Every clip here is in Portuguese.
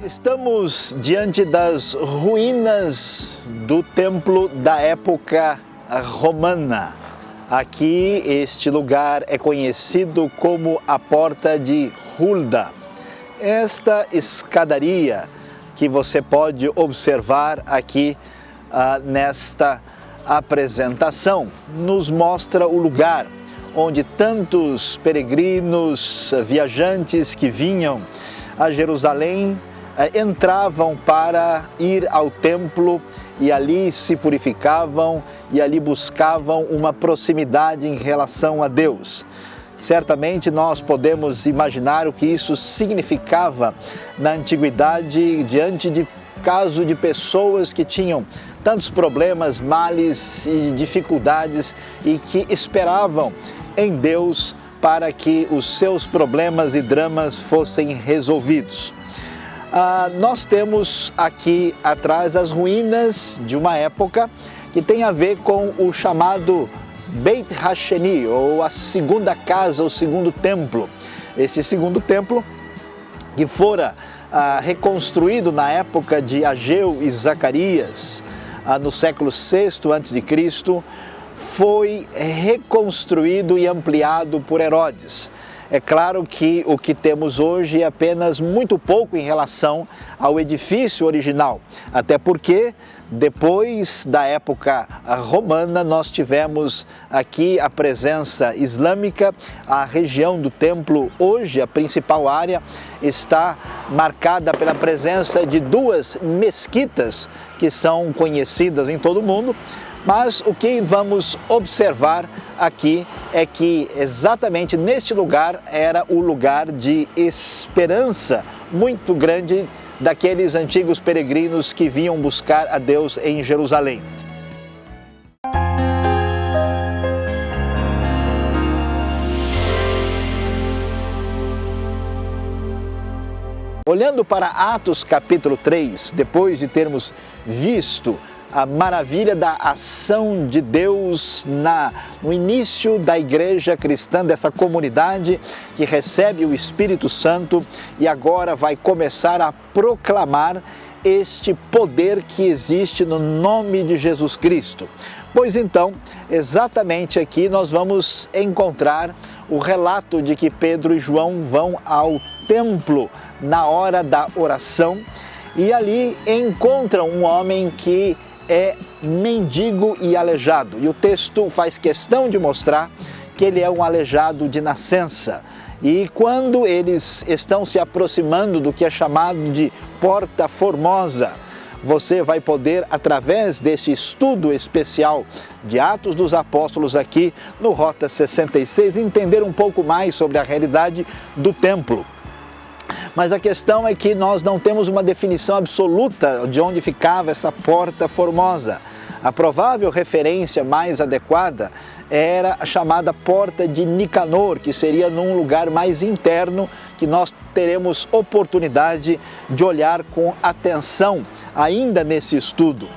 Estamos diante das ruínas do templo da época romana. Aqui, este lugar é conhecido como a Porta de Hulda. Esta escadaria que você pode observar aqui nesta apresentação nos mostra o lugar onde tantos peregrinos, viajantes que vinham a Jerusalém entravam para ir ao templo e ali se purificavam e ali buscavam uma proximidade em relação a Deus. Certamente nós podemos imaginar o que isso significava na antiguidade diante de caso de pessoas que tinham tantos problemas, males e dificuldades e que esperavam em Deus para que os seus problemas e dramas fossem resolvidos. Nós temos aqui atrás as ruínas de uma época que tem a ver com o chamado Beit Hasheni, ou a segunda casa, o segundo templo. Esse segundo templo que fora reconstruído na época de Ageu e Zacarias, no século VI a.C., foi reconstruído e ampliado por Herodes. É claro que o que temos hoje é apenas muito pouco em relação ao edifício original, até porque depois da época romana nós tivemos aqui a presença islâmica. A região do templo hoje, a principal área, está marcada pela presença de duas mesquitas que são conhecidas em todo o mundo. Mas o que vamos observar aqui é que exatamente neste lugar era o lugar de esperança muito grande daqueles antigos peregrinos que vinham buscar a Deus em Jerusalém. Olhando para Atos capítulo 3, depois de termos visto a maravilha da ação de Deus no início da igreja cristã, dessa comunidade que recebe o Espírito Santo e agora vai começar a proclamar este poder que existe no nome de Jesus Cristo. Pois então, exatamente aqui nós vamos encontrar o relato de que Pedro e João vão ao templo na hora da oração e ali encontram um homem que é mendigo e aleijado. E o texto faz questão de mostrar que ele é um aleijado de nascença. E quando eles estão se aproximando do que é chamado de Porta Formosa, você vai poder, através desse estudo especial de Atos dos Apóstolos aqui no Rota 66, entender um pouco mais sobre a realidade do templo. Mas a questão é que nós não temos uma definição absoluta de onde ficava essa Porta Formosa. A provável referência mais adequada era a chamada Porta de Nicanor, que seria num lugar mais interno, que nós teremos oportunidade de olhar com atenção ainda nesse estudo.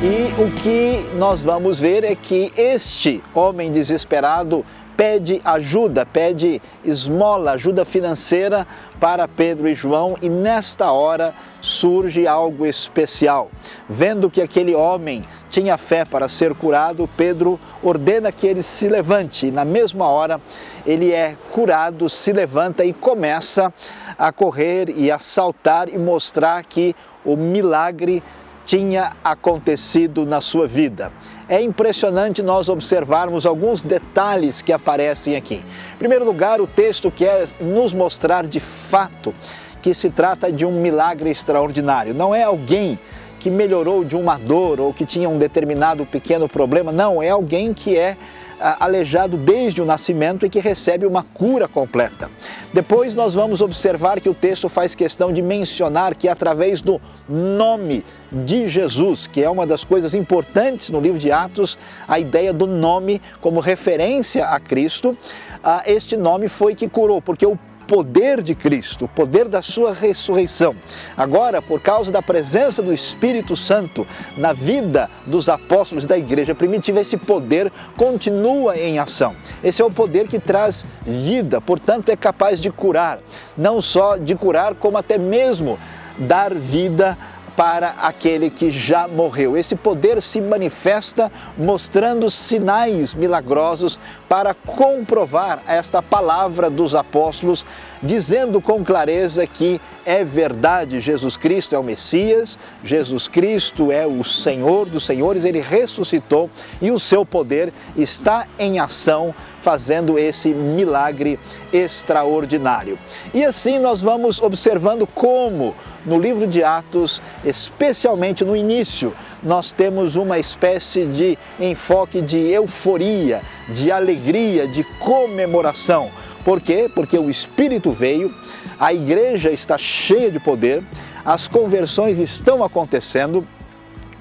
E o que nós vamos ver é que este homem desesperado pede ajuda, pede esmola, ajuda financeira para Pedro e João, e nesta hora surge algo especial. Vendo que aquele homem tinha fé para ser curado, Pedro ordena que ele se levante, e na mesma hora ele é curado, se levanta e começa a correr e a saltar e mostrar que o milagre tinha acontecido na sua vida. É impressionante nós observarmos alguns detalhes que aparecem aqui. Em primeiro lugar, o texto quer nos mostrar de fato que se trata de um milagre extraordinário. Não é alguém que melhorou de uma dor ou que tinha um determinado pequeno problema. Não, é alguém que é aleijado desde o nascimento e que recebe uma cura completa. Depois nós vamos observar que o texto faz questão de mencionar que através do nome de Jesus, que é uma das coisas importantes no livro de Atos, a ideia do nome como referência a Cristo, este nome foi que curou, porque o poder de Cristo, o poder da sua ressurreição. Agora, por causa da presença do Espírito Santo na vida dos apóstolos da igreja primitiva, esse poder continua em ação. Esse é o poder que traz vida, portanto é capaz de curar, não só de curar, como até mesmo dar vida para aquele que já morreu. Esse poder se manifesta mostrando sinais milagrosos para comprovar esta palavra dos apóstolos, dizendo com clareza que é verdade, Jesus Cristo é o Messias, Jesus Cristo é o Senhor dos senhores, Ele ressuscitou e o seu poder está em ação, fazendo esse milagre extraordinário. E assim nós vamos observando como no livro de Atos, especialmente no início, nós temos uma espécie de enfoque de euforia, de alegria, de comemoração. Por quê? Porque o Espírito veio, a igreja está cheia de poder, as conversões estão acontecendo,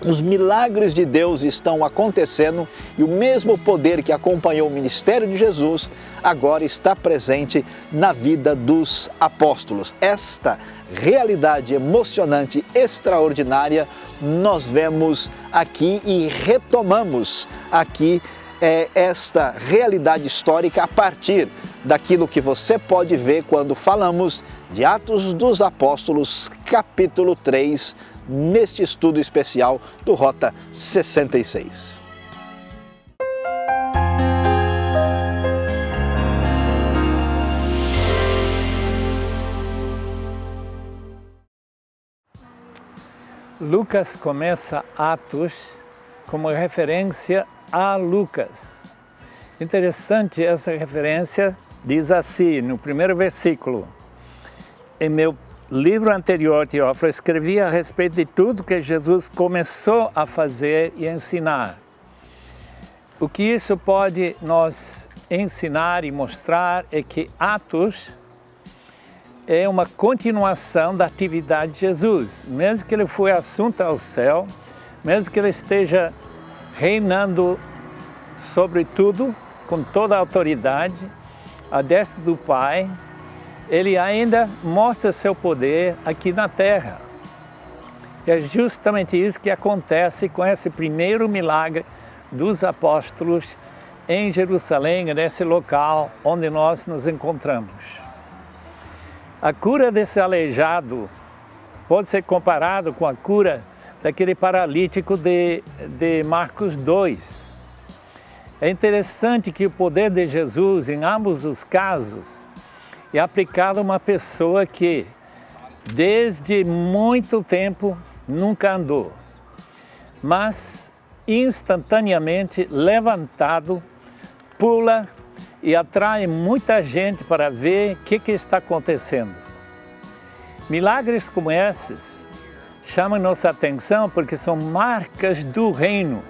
os milagres de Deus estão acontecendo e o mesmo poder que acompanhou o ministério de Jesus agora está presente na vida dos apóstolos. Esta realidade emocionante, extraordinária, nós vemos aqui e retomamos aqui esta realidade histórica a partir daquilo que você pode ver quando falamos de Atos dos Apóstolos, capítulo 3, neste estudo especial do Rota 66. Lucas começa Atos como referência a Lucas. Interessante essa referência, diz assim no primeiro versículo: em meu livro anterior, Teófilo, escrevi a respeito de tudo que Jesus começou a fazer e ensinar. O que isso pode nos ensinar e mostrar é que Atos é uma continuação da atividade de Jesus. Mesmo que ele foi assunto ao céu, mesmo que ele esteja reinando sobre tudo, com toda a autoridade, à destra do Pai, ele ainda mostra seu poder aqui na terra. É justamente isso que acontece com esse primeiro milagre dos apóstolos em Jerusalém, nesse local onde nós nos encontramos. A cura desse aleijado pode ser comparado com a cura daquele paralítico de Marcos 2. É interessante que o poder de Jesus, em ambos os casos, é aplicado a uma pessoa que, desde muito tempo, nunca andou, mas instantaneamente levantado, pula e atrai muita gente para ver o que está acontecendo. Milagres como esses chamam nossa atenção porque são marcas do reino.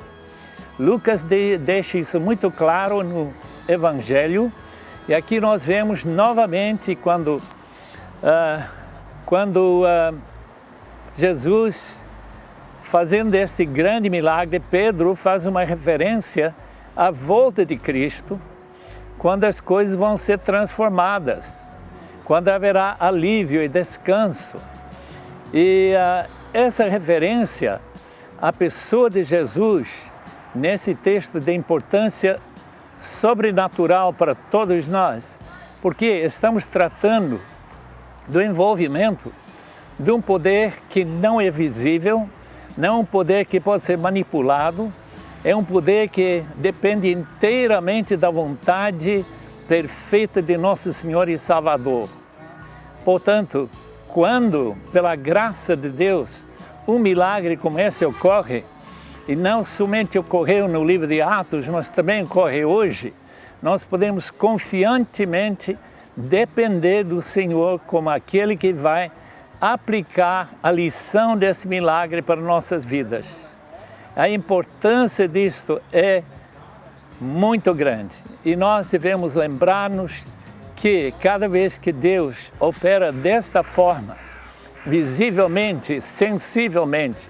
Lucas deixa isso muito claro no Evangelho, e aqui nós vemos novamente quando Jesus, fazendo este grande milagre, Pedro faz uma referência à volta de Cristo, quando as coisas vão ser transformadas, quando haverá alívio e descanso. E essa referência à pessoa de Jesus, nesse texto de importância sobrenatural para todos nós, porque estamos tratando do envolvimento de um poder que não é visível, não é um poder que pode ser manipulado, é um poder que depende inteiramente da vontade perfeita de nosso Senhor e Salvador. Portanto, quando, pela graça de Deus, um milagre como esse ocorre, e não somente ocorreu no livro de Atos, mas também ocorre hoje, nós podemos confiantemente depender do Senhor como aquele que vai aplicar a lição desse milagre para nossas vidas. A importância disto é muito grande e nós devemos lembrar-nos que cada vez que Deus opera desta forma, visivelmente, sensivelmente,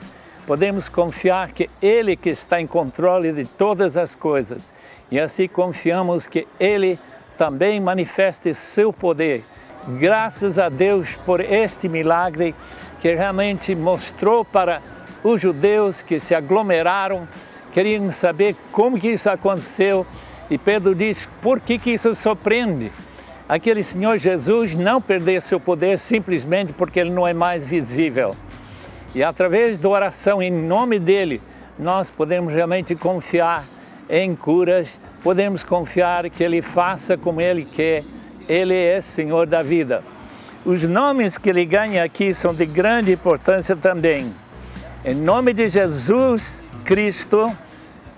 podemos confiar que Ele que está em controle de todas as coisas, e assim confiamos que Ele também manifeste seu poder Graças a Deus por este milagre que realmente mostrou para os judeus que se aglomeraram, queriam saber como que isso aconteceu. E Pedro diz, por que isso surpreende? Aquele Senhor Jesus não perdeu seu poder simplesmente porque Ele não é mais visível. E através da oração em nome dEle, nós podemos realmente confiar em curas, podemos confiar que Ele faça como Ele quer. Ele é Senhor da vida. Os nomes que Ele ganha aqui são de grande importância também. Em nome de Jesus Cristo,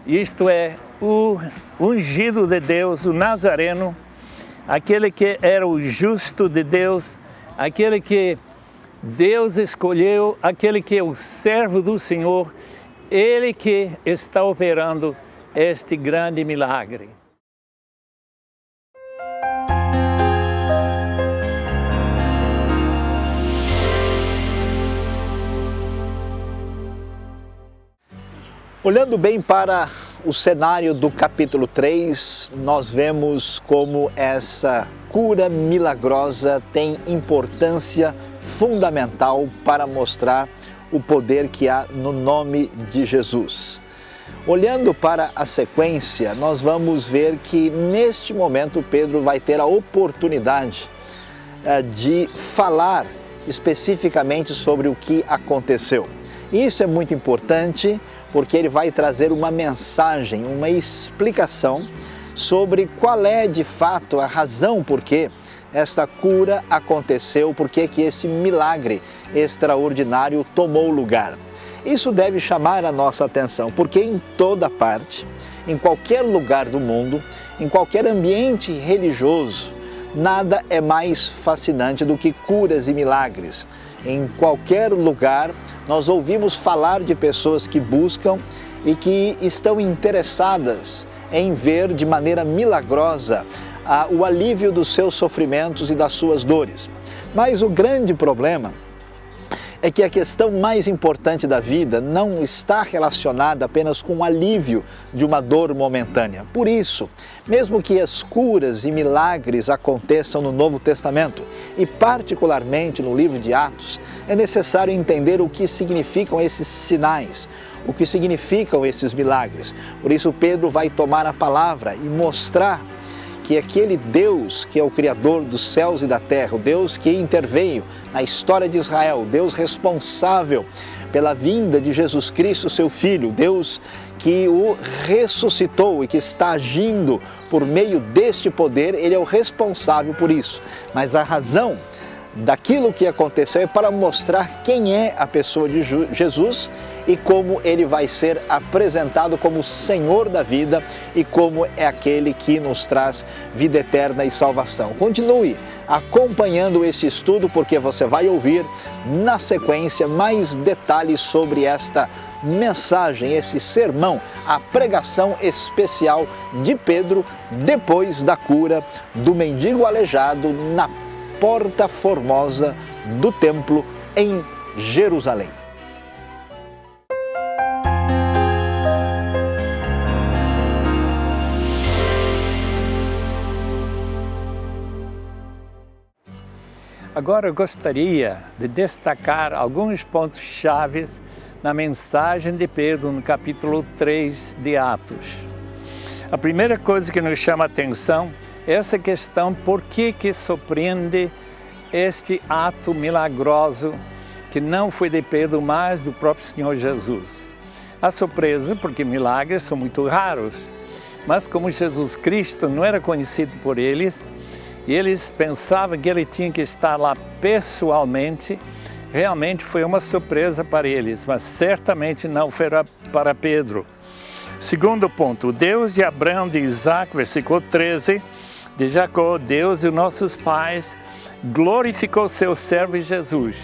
isto é, o ungido de Deus, o Nazareno, aquele que era o justo de Deus, aquele que Deus escolheu, aquele que é o servo do Senhor, Ele que está operando este grande milagre. Olhando bem para o cenário do capítulo 3, nós vemos como essa cura milagrosa tem importância fundamental para mostrar o poder que há no nome de Jesus. Olhando para a sequência, nós vamos ver que neste momento Pedro vai ter a oportunidade de falar especificamente sobre o que aconteceu. Isso é muito importante porque ele vai trazer uma mensagem, uma explicação sobre qual é de fato a razão por que esta cura aconteceu, por que esse milagre extraordinário tomou lugar. Isso deve chamar a nossa atenção, porque em toda parte, em qualquer lugar do mundo, em qualquer ambiente religioso, nada é mais fascinante do que curas e milagres. Em qualquer lugar, nós ouvimos falar de pessoas que buscam e que estão interessadas em ver de maneira milagrosa o alívio dos seus sofrimentos e das suas dores. Mas o grande problema é que a questão mais importante da vida não está relacionada apenas com o alívio de uma dor momentânea. Por isso, mesmo que as curas e milagres aconteçam no Novo Testamento, e particularmente no livro de Atos, é necessário entender o que significam esses sinais, o que significam esses milagres. Por isso, Pedro vai tomar a palavra e mostrar que aquele Deus que é o Criador dos céus e da terra, o Deus que interveio na história de Israel, o Deus responsável pela vinda de Jesus Cristo, seu Filho, Deus que o ressuscitou e que está agindo por meio deste poder, Ele é o responsável por isso. Mas a razão daquilo que aconteceu é para mostrar quem é a pessoa de Jesus e como ele vai ser apresentado como Senhor da vida e como é aquele que nos traz vida eterna e salvação. Continue acompanhando esse estudo porque você vai ouvir na sequência mais detalhes sobre esta mensagem, esse sermão, a pregação especial de Pedro depois da cura do mendigo aleijado na Porta Formosa do Templo em Jerusalém. Agora eu gostaria de destacar alguns pontos chaves na mensagem de Pedro no capítulo 3 de Atos. A primeira coisa que nos chama a atenção é essa questão, por que surpreende este ato milagroso que não foi de Pedro, mas do próprio Senhor Jesus. A surpresa, porque milagres são muito raros, mas como Jesus Cristo não era conhecido por eles, e eles pensavam que ele tinha que estar lá pessoalmente, realmente foi uma surpresa para eles, mas certamente não foi para Pedro. Segundo ponto, o Deus de Abraão, de Isaac, versículo 13, de Jacó, Deus de nossos pais, glorificou seu servo Jesus.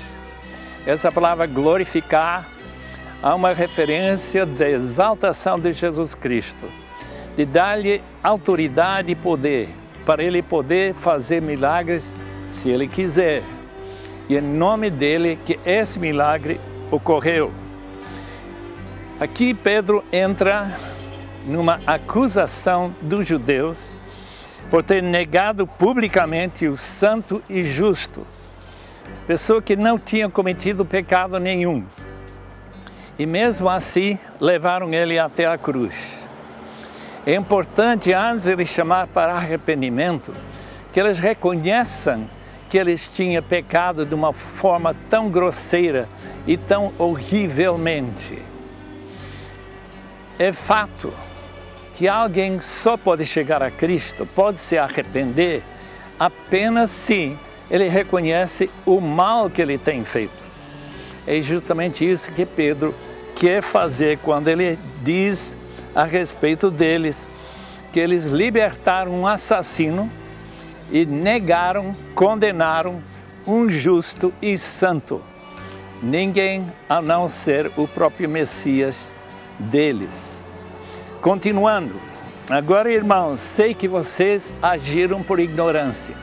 Essa palavra glorificar há uma referência da exaltação de Jesus Cristo, de dar-lhe autoridade e poder, para ele poder fazer milagres se ele quiser. E em nome dele que esse milagre ocorreu. Aqui Pedro entra numa acusação dos judeus por ter negado publicamente o santo e justo, pessoa que não tinha cometido pecado nenhum. E mesmo assim, levaram ele até a cruz. É importante, antes de eles chamar para arrependimento, que eles reconheçam que eles tinham pecado de uma forma tão grosseira e tão horrivelmente. É fato que alguém só pode chegar a Cristo, pode se arrepender, apenas se ele reconhece o mal que ele tem feito. É justamente isso que Pedro quer fazer quando ele diz a respeito deles, que eles libertaram um assassino e negaram, condenaram um justo e santo. Ninguém a não ser o próprio Messias deles. Continuando, agora, irmãos, sei que vocês agiram por ignorância,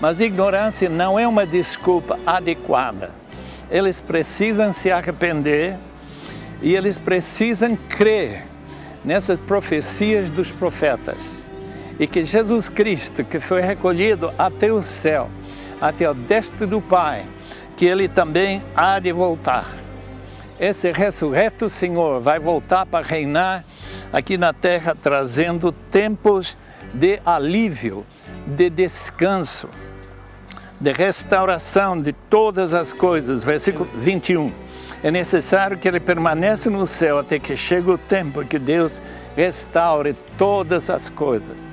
mas ignorância não é uma desculpa adequada. Eles precisam se arrepender e eles precisam crer nessas profecias dos profetas e que Jesus Cristo, que foi recolhido até o céu, até o destra do Pai, que Ele também há de voltar. Esse ressurreto Senhor vai voltar para reinar aqui na terra, trazendo tempos de alívio, de descanso, de restauração de todas as coisas. Versículo 21. É necessário que ele permaneça no céu até que chegue o tempo que Deus restaure todas as coisas.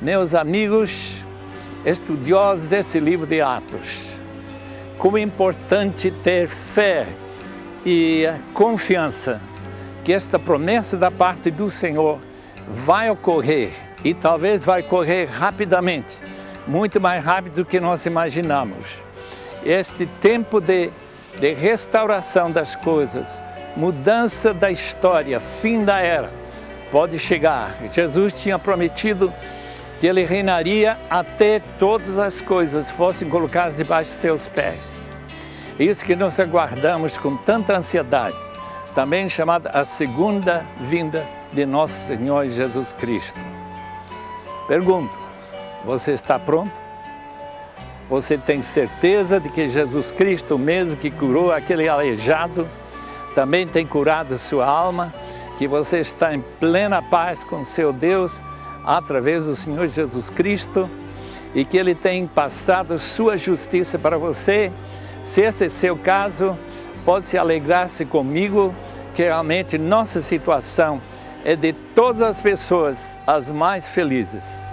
Meus amigos estudiosos desse livro de Atos, como é importante ter fé e confiança que esta promessa da parte do Senhor vai ocorrer e talvez vai ocorrer rapidamente, muito mais rápido do que nós imaginamos. Este tempo de restauração das coisas, mudança da história, fim da era, pode chegar. Jesus tinha prometido que Ele reinaria até todas as coisas fossem colocadas debaixo de seus pés. Isso que nós aguardamos com tanta ansiedade, também chamada a segunda vinda de nosso Senhor Jesus Cristo. Pergunto, você está pronto? Você tem certeza de que Jesus Cristo, mesmo que curou aquele aleijado, também tem curado sua alma, que você está em plena paz com seu Deus através do Senhor Jesus Cristo e que Ele tem passado sua justiça para você? Se esse é seu caso, pode se alegrar-se comigo que realmente nossa situação é de todas as pessoas as mais felizes.